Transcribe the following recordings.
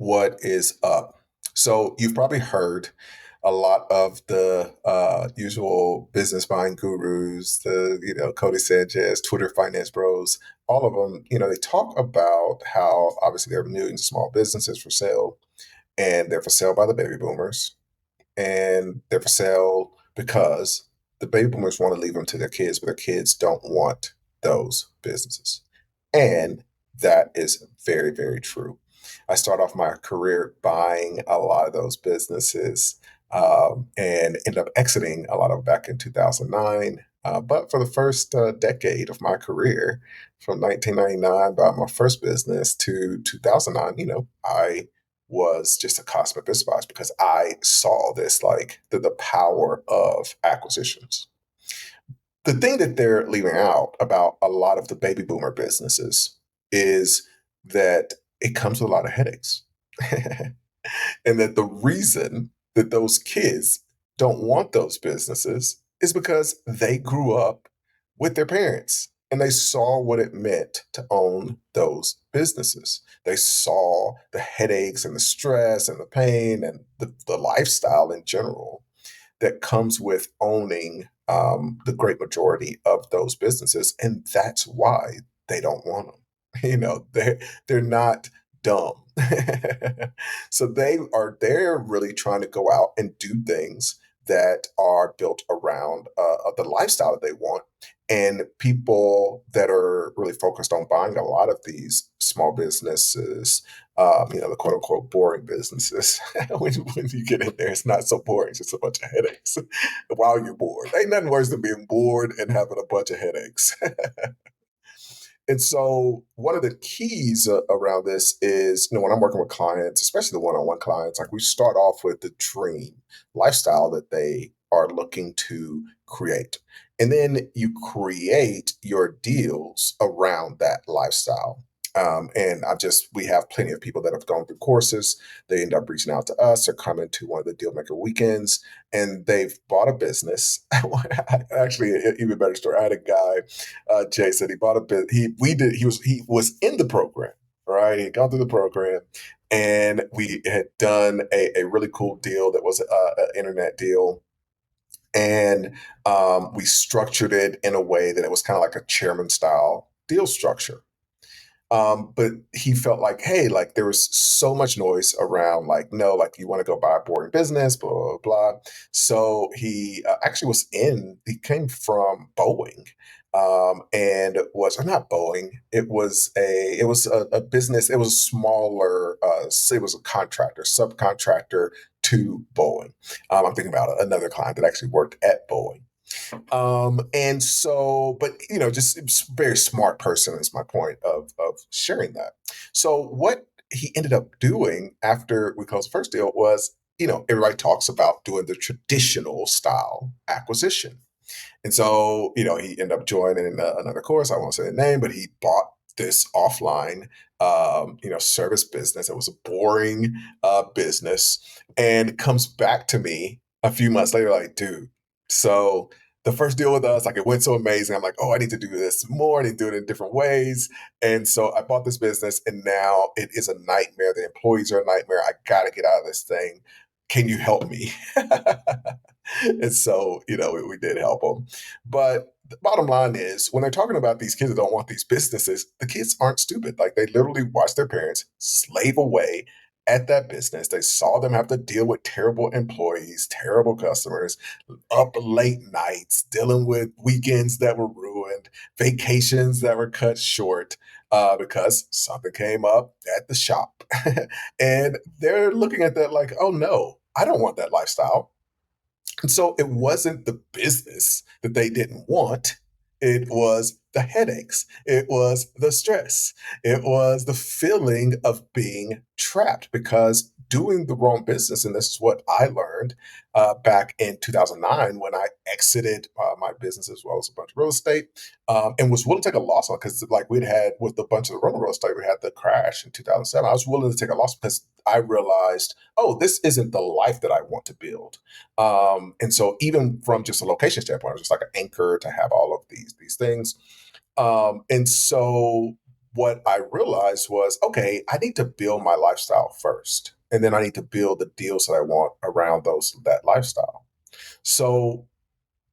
What is up? So you've probably heard a lot of the usual business buying gurus, the Cody Sanchez, Twitter finance bros, all of them. They talk about how obviously there are millions of small businesses for sale, and they're for sale by the baby boomers, and they're for sale because the baby boomers want to leave them to their kids, but their kids don't want those businesses, and that is very, very true. I started off my career buying a lot of those businesses and ended up exiting a lot of them back in 2009. But for the first decade of my career, from 1999, bought my first business to 2009, I was just a cosmic business because I saw this like the power of acquisitions. The thing that they're leaving out about a lot of the baby boomer businesses is that it comes with a lot of headaches. And that the reason that those kids don't want those businesses is because they grew up with their parents and they saw what it meant to own those businesses. They saw the headaches and the stress and the pain and the lifestyle in general that comes with owning the great majority of those businesses, and that's why they don't want them. They're not dumb, so they're really trying to go out and do things that are built around the lifestyle that they want. And people that are really focused on buying a lot of these small businesses, the quote unquote boring businesses. when you get in there, it's not so boring, it's just a bunch of headaches while you're bored. Ain't nothing worse than being bored and having a bunch of headaches. And so, one of the keys around this is, when I'm working with clients, especially the one on one clients, like we start off with the dream lifestyle that they are looking to create. And then you create your deals around that lifestyle. And we have plenty of people that have gone through courses. They end up reaching out to us or coming to one of the deal maker weekends and they've bought a business. Actually, an even better story. I had a guy, Jay said he bought a bit. He was in the program, right? He had gone through the program, and we had done a really cool deal that was an internet deal, and we structured it in a way that it was kind of like a chairman style deal structure. But he felt like, hey, like there was so much noise around, like, no, like you want to go buy a boring business, blah, blah, blah. So he actually he came from Boeing. And was or not Boeing. It was a business. It was a smaller. It was a contractor, subcontractor to Boeing. I'm thinking about another client that actually worked at Boeing. And so, but just it's a very smart person is my point of sharing that. So what he ended up doing after we closed the first deal was, everybody talks about doing the traditional style acquisition. And so, he ended up joining another course. I won't say the name, but he bought this offline, service business. It was a boring business, and comes back to me a few months later, like, dude. So the first deal with us, like, it went so amazing. I'm like, oh, I need to do this more. I need to do it in different ways. And so I bought this business, and now it is a nightmare. The employees are a nightmare. I got to get out of this thing. Can you help me? And so, we did help them. But the bottom line is, when they're talking about these kids that don't want these businesses, the kids aren't stupid. Like, they literally watch their parents slave away at that business. They saw them have to deal with terrible employees, terrible customers, up late nights, dealing with weekends that were ruined, vacations that were cut short because something came up at the shop. And they're looking at that like, oh no, I don't want that lifestyle. And so it wasn't the business that they didn't want. It was the headaches. It was the stress. It was the feeling of being trapped because doing the wrong business. And this is what I learned back in 2009 when I exited my business as well as a bunch of real estate, and was willing to take a loss on because, like, we'd had with a bunch of the rental real estate, we had the crash in 2007. I was willing to take a loss because I realized, oh, this isn't the life that I want to build. And so even from just a location standpoint, it was just like an anchor to have all of these things. And so what I realized was, okay, I need to build my lifestyle first, and then I need to build the deals that I want around that lifestyle. So,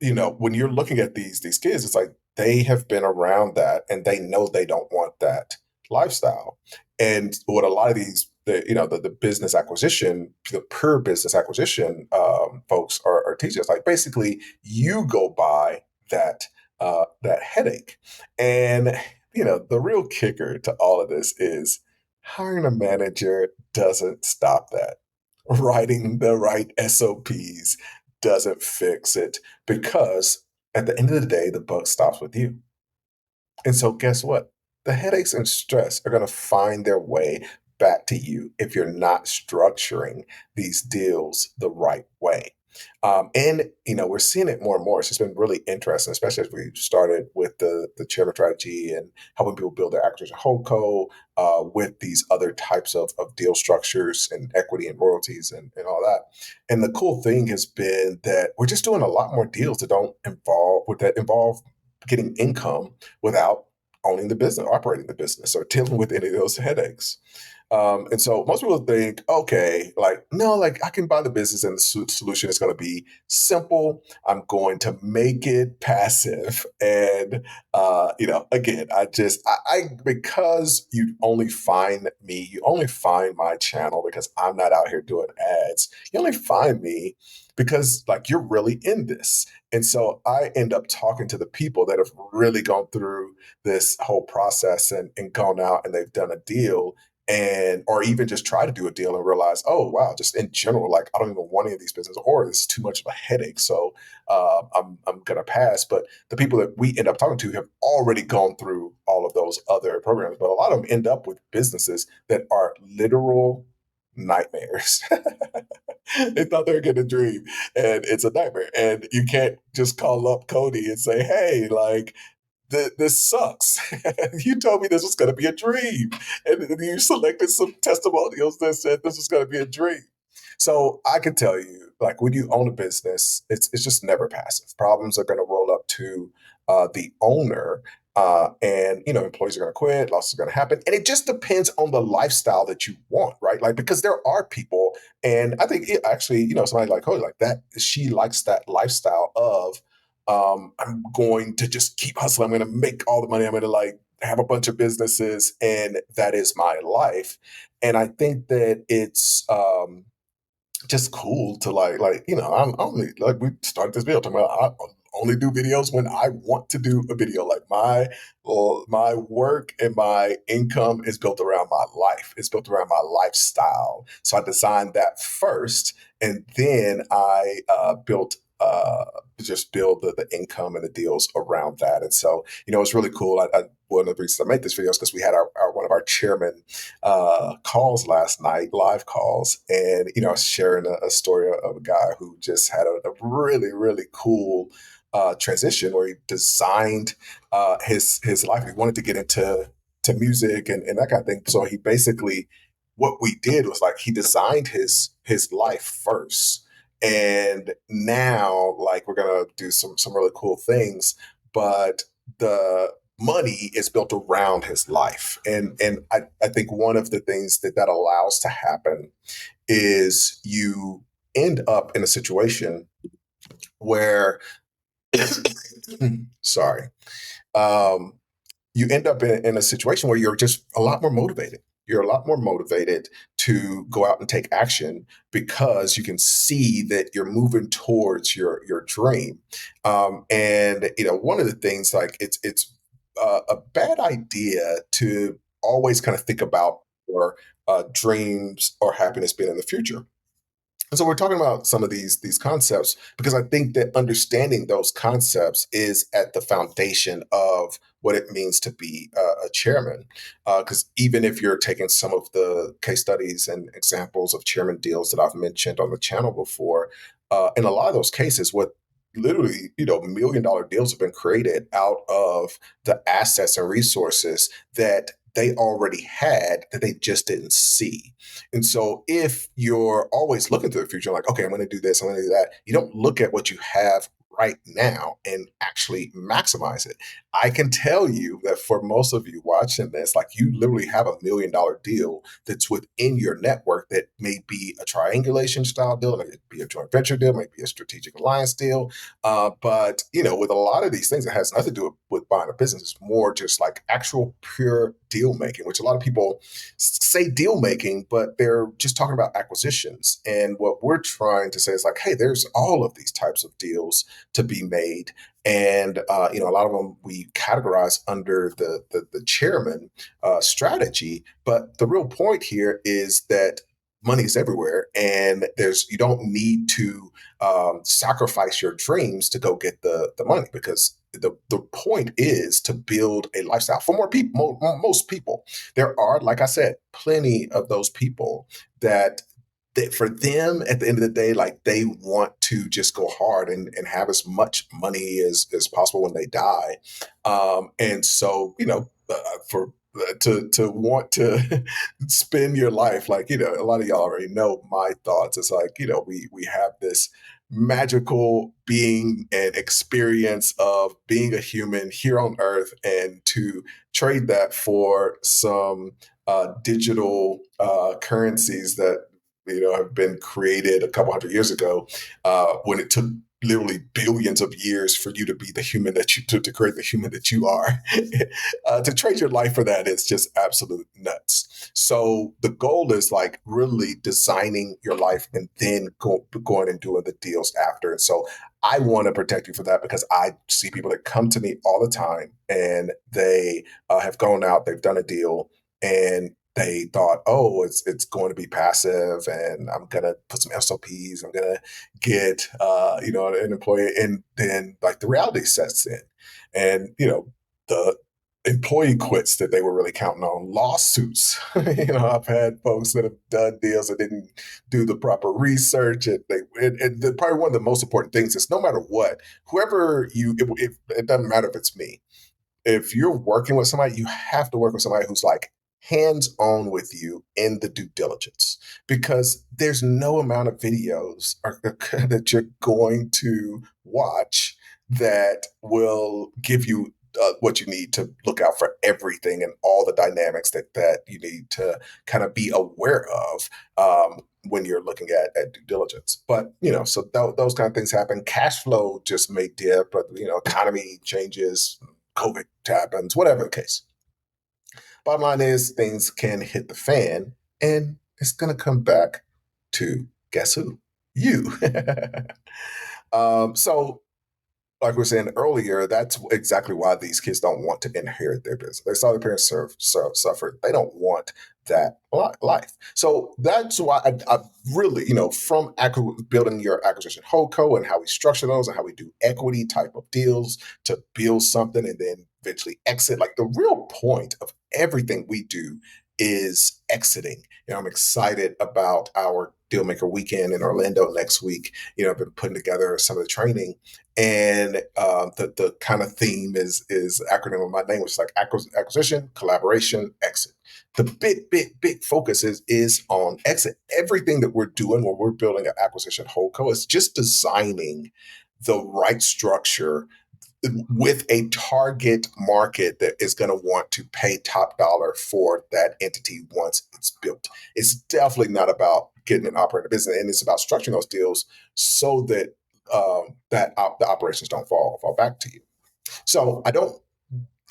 when you're looking at these kids, it's like they have been around that and they know they don't want that lifestyle. And what a lot of the business acquisition, the pure business acquisition folks are teaching us, like basically you go buy that headache. And the real kicker to all of this is hiring a manager doesn't stop that. Writing the right SOPs doesn't fix it, because at the end of the day, the buck stops with you. And so, guess what? The headaches and stress are going to find their way back to you if you're not structuring these deals the right way. And we're seeing it more and more. It's just been really interesting, especially as we started with the chairman strategy and helping people build their acquisition holdco with these other types of deal structures and equity and royalties and all that. And the cool thing has been that we're just doing a lot more deals that involve getting income without owning the business, operating the business, or dealing with any of those headaches. And so most people think, okay, like, no, like I can buy the business and the solution is going to be simple. I'm going to make it passive. And, again, because you only find my channel because I'm not out here doing ads. You only find me because like you're really in this. And so I end up talking to the people that have really gone through this whole process and gone out and they've done a deal, and or even just try to do a deal and realize, oh wow, just in general, like I don't even want any of these businesses, or it's too much of a headache. So I'm gonna pass. But the people that we end up talking to have already gone through all of those other programs. But a lot of them end up with businesses that are literal nightmares. They thought they were getting a dream, and it's a nightmare. And you can't just call up Cody and say, "Hey, like this sucks. You told me this was going to be a dream, and then you selected some testimonials that said this was going to be a dream." So I can tell you, like when you own a business, it's just never passive. Problems are going to roll up to the owner, and employees are going to quit, losses are going to happen, and it just depends on the lifestyle that you want, right? Like because there are people, and I think actually, somebody like Cody, like that, she likes that lifestyle of I'm going to just keep hustling. I'm going to make all the money. I'm going to like have a bunch of businesses, and that is my life. And I think that it's just cool to I'm only like we started this video talking about I only do videos when I want to do a video. Like my work and my income is built around my life. It's built around my lifestyle. So I designed that first, and then I built just build the income and the deals around that. And so it's really cool. One of the reasons I make this video is because we had our one of our chairman calls last night, live calls, and sharing a story of a guy who just had a really really cool transition where he designed his life. He wanted to get into music and that kind of thing. So he basically, what we did was like he designed his life first, and now like we're gonna do some really cool things, but the money is built around his life. And I think one of the things that allows to happen is you end up in a situation where sorry, um, you end up in a situation where you're just a lot more motivated. You're a lot more motivated to go out and take action because you can see that you're moving towards your dream. And one of the things, like it's a bad idea to always kind of think about your dreams or happiness being in the future. And so we're talking about some of these concepts because I think that understanding those concepts is at the foundation of what it means to be a chairman. Because even if you're taking some of the case studies and examples of chairman deals that I've mentioned on the channel before, in a lot of those cases, what literally $1 million deals have been created out of the assets and resources that they already had that they just didn't see. And so if you're always looking to the future, like, okay, I'm going to do this, I'm going to do that, you don't look at what you have right now and actually maximize it. I can tell you that for most of you watching this, like you literally have $1 million deal that's within your network that may be a triangulation style deal, it may be a joint venture deal, may be a strategic alliance deal. But with a lot of these things, it has nothing to do with buying a business. It's more just like actual pure deal making, which a lot of people say deal making, but they're just talking about acquisitions. And what we're trying to say is like, hey, there's all of these types of deals to be made. And a lot of them we categorize under the chairman strategy. But the real point here is that money is everywhere, and you don't need to sacrifice your dreams to go get the money, because the point is to build a lifestyle for more people, most people. There are, like I said, plenty of those people that for them at the end of the day, like they want to just go hard and have as much money as possible when they die. And so, for to want to spend your life, like, a lot of y'all already know my thoughts. It's like, we have this magical being and experience of being a human here on earth, and to trade that for some digital currencies that have been created a couple hundred years ago, when it took literally billions of years for you to be the human that you to create the human that you are. To trade your life for that is just absolute nuts. So the goal is like really designing your life and then going and doing the deals after. And so I want to protect you for that, because I see people that come to me all the time, and they have gone out, they've done a deal, and they thought, oh, it's going to be passive, and I'm gonna put some SOPs, I'm gonna get an employee, and then like the reality sets in, and the employee quits that they were really counting on, lawsuits. I've had folks that have done deals that didn't do the proper research, and probably one of the most important things is, no matter what, whoever it doesn't matter if it's me, if you're working with somebody, you have to work with somebody who's like hands on with you in the due diligence, because there's no amount of videos that you're going to watch that will give you what you need to look out for everything and all the dynamics that you need to kind of be aware of when you're looking at due diligence. But so those kind of things happen. Cash flow just may dip, but economy changes, COVID happens, whatever the case. Bottom line is, things can hit the fan, and it's going to come back to, guess who? You. So, like we were saying earlier, that's exactly why these kids don't want to inherit their business. They saw their parents suffer. They don't want that life. So that's why I really, from building your acquisition holdco and how we structure those and how we do equity type of deals to build something and then eventually exit. Like the real point of everything we do is exiting. I'm excited about our Dealmaker weekend in Orlando next week. I've been putting together some of the training, and the kind of theme is acronym of my name, which is like acquisition, collaboration, exit. The big focus is on exit. Everything that we're doing when we're building an acquisition holdco is just designing the right structure with a target market that is going to want to pay top dollar for that entity once it's built. It's definitely not about getting an operating business, and it's about structuring those deals so that the operations don't fall back to you. So I don't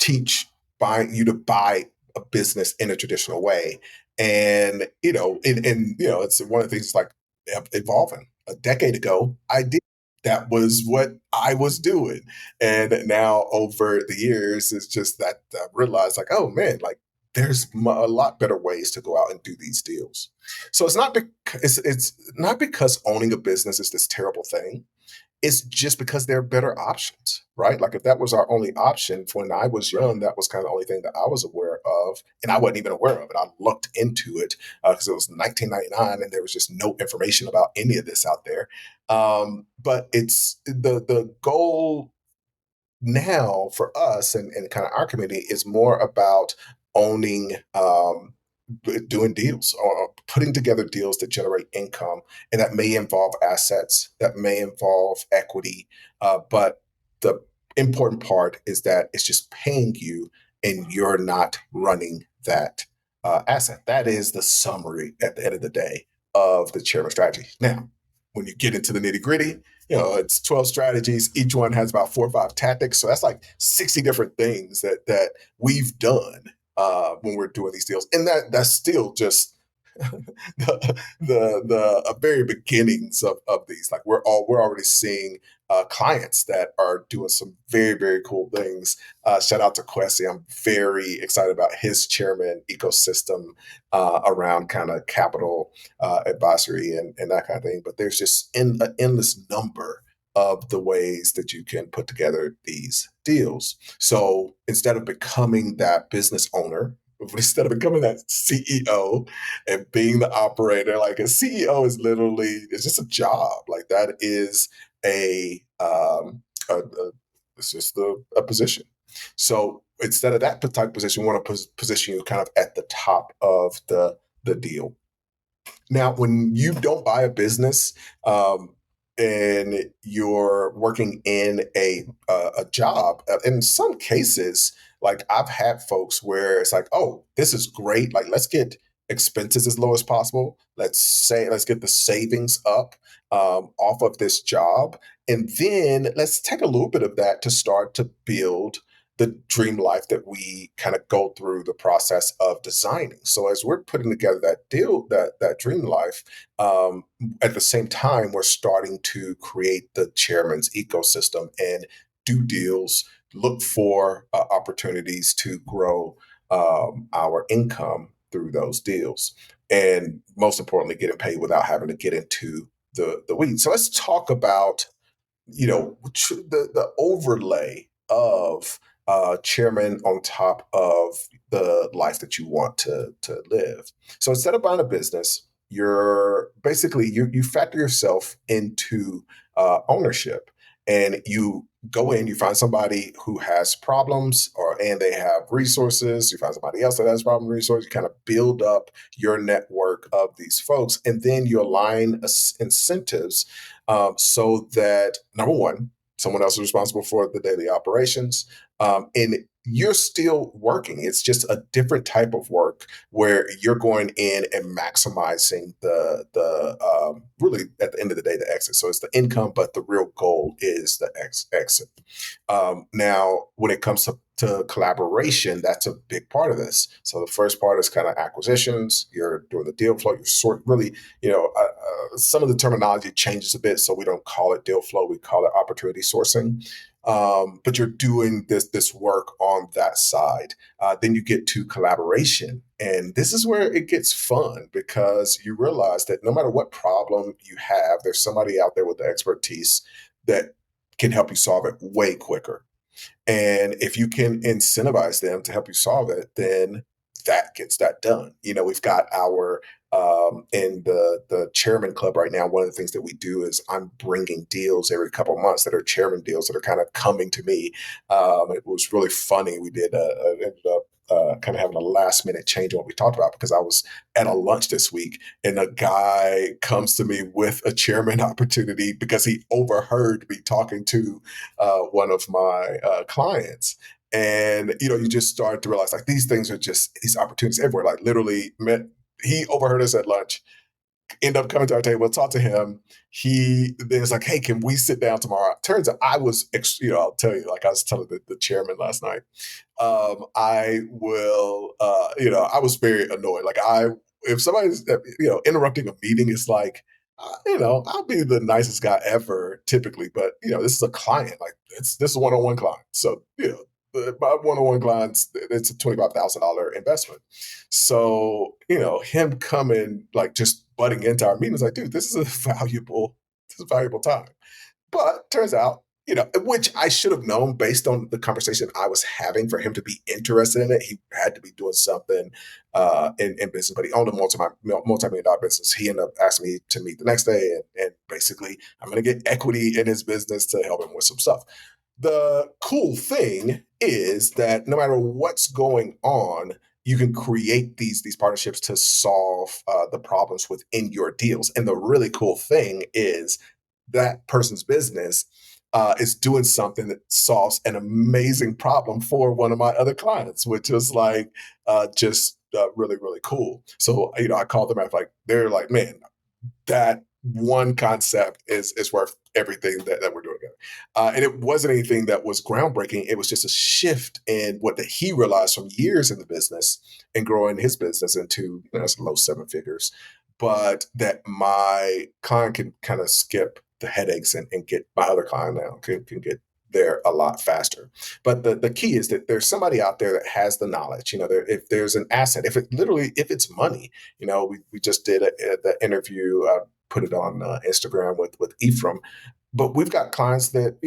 teach buying you to buy a business in a traditional way, and it's one of the things like evolving. A decade ago, I did. That was what I was doing, and now over the years, it's just that I realized, like, oh man, like there's a lot better ways to go out and do these deals. So it's not because owning a business is this terrible thing. It's just because there are better options, right? Like if that was our only option when I was young, that was kind of the only thing that I was aware of, and I wasn't even aware of it. I looked into it because it was 1999, and there was just no information about any of this out there. But it's the goal now for us and kind of our community is more about owning doing deals or putting together deals that generate income, and that may involve assets, that may involve equity, but the important part is that it's just paying you, and you're not running that asset. That is the summary at the end of the day of the chairman strategy. Now, when you get into the nitty gritty, it's 12 strategies. Each one has about 4 or 5 tactics. So that's like 60 different things that we've done when we're doing these deals. And that's still just the very beginnings of these. Like we're already seeing clients that are doing some very, very cool things. Shout out to Quessy. I'm very excited about his chairman ecosystem around kind of capital advisory and that kind of thing. But there's just an endless number of the ways that you can put together these deals. So instead of becoming that business owner, instead of becoming that CEO and being the operator, like a CEO is literally, it's just a job. Like that is a it's just a position. So instead of that type of position, we want to position you kind of at the top of the deal. Now, when you don't buy a business, and you're working in a job, in some cases, like I've had folks where it's like, oh, this is great. Like, let's get expenses as low as possible. Let's get the savings up off of this job, and then let's take a little bit of that to start to build the dream life that we kind of go through the process of designing. So as we're putting together that deal, that dream life, at the same time, we're starting to create the chairman's ecosystem and do deals, look for opportunities to grow our income through those deals, and most importantly, getting paid without having to get into the weeds. So let's talk about the overlay of chairman on top of the life that you want to live. So instead of buying a business, you're basically you factor yourself into ownership, and you go in, you find somebody who has problems and they have resources, you find somebody else that has problem resources, you kind of build up your network of these folks, and then you align incentives, so that number one, someone else is responsible for the daily operations, and you're still working. It's just a different type of work where you're going in and maximizing the really at the end of the day the exit. So it's the income, but the real goal is the exit. Now, when it comes to collaboration, that's a big part of this. So the first part is kind of acquisitions. You're doing the deal flow. You're really, some of the terminology changes a bit, so we don't call it deal flow. We call it opportunity sourcing. But you're doing this work on that side. Then you get to collaboration, and this is where it gets fun because you realize that no matter what problem you have, there's somebody out there with the expertise that can help you solve it way quicker. And if you can incentivize them to help you solve it, then that gets that done. We've got our in the chairman club right now. One of the things that we do is I'm bringing deals every couple of months that are chairman deals that are kind of coming to me. It was really funny. We did ended up kind of having a last minute change on what we talked about because I was at a lunch this week and a guy comes to me with a chairman opportunity because he overheard me talking to one of my clients. And you just start to realize like these things are just these opportunities everywhere. Like literally, he overheard us at lunch, end up coming to our table, talk to him. He then is like, "Hey, can we sit down tomorrow?" Turns out I was, I'll tell you, like I was telling the chairman last night. I will, I was very annoyed. Like if somebody's, interrupting a meeting, it's like, I'll be the nicest guy ever typically, but this is a client. Like this is one-on-one client, so my one-on-one clients, it's a $25,000 investment. So him coming like just butting into our meetings, like, dude, this is a valuable time. But turns out, which I should have known based on the conversation I was having for him to be interested in it. He had to be doing something in business, but he owned a multi-million dollar business. He ended up asking me to meet the next day, and basically, I'm going to get equity in his business to help him with some stuff. The cool thing is that no matter what's going on, you can create these partnerships to solve the problems within your deals. And the really cool thing is that person's business is doing something that solves an amazing problem for one of my other clients, which was like just really, really cool. So, I called them out, like, they're like, man, that one concept is worth everything that we're doing together. And it wasn't anything that was groundbreaking. It was just a shift in what that he realized from years in the business and growing his business into some low seven figures. But that my client can kind of skip the headaches and get my other client now can get there a lot faster. But the key is that there's somebody out there that has the knowledge. If there's an asset, if it's money, we just did the interview, put it on Instagram with Ephraim. But we've got clients that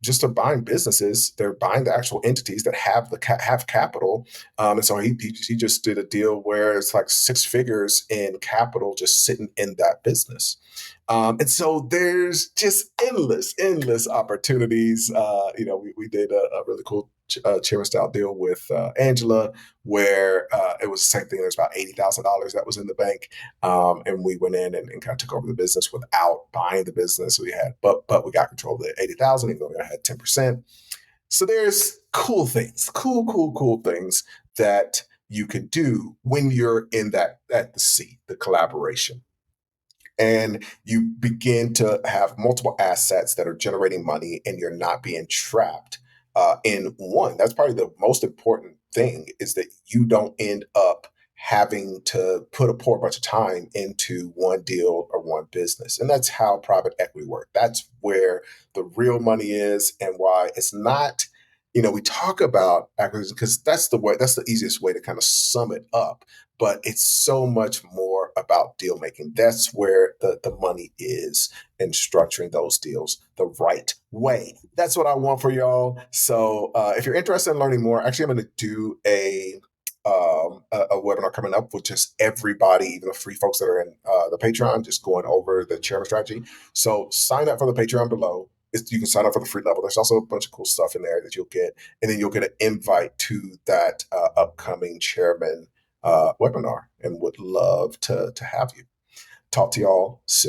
just are buying businesses. They're buying the actual entities that have capital, and so he just did a deal where it's like six figures in capital just sitting in that business. And so there's just endless opportunities. We did a really cool chairman style deal with Angela, where it was the same thing. There's about $80,000 that was in the bank, and we went in and kind of took over the business without buying the business. But we got control of the 80,000, even though we had 10%. So there's cool things that you can do when you're in that at the seat, the collaboration, and you begin to have multiple assets that are generating money, and you're not being trapped in one. That's probably the most important thing, is that you don't end up having to put a poor bunch of time into one deal or one business. And that's how private equity works. That's where the real money is, and why it's not, we talk about acquisition because that's the easiest way to kind of sum it up, but it's so much more about deal making. That's where the money is, in structuring those deals the right way. That's what I want for y'all. So if you're interested in learning more, actually, I'm going to do a webinar coming up with just everybody, even the free folks that are in the Patreon, just going over the chairman strategy. So sign up for the Patreon below. You can sign up for the free level. There's also a bunch of cool stuff in there that you'll get, and then you'll get an invite to that upcoming chairman webinar, and would love to have you. Talk to y'all soon.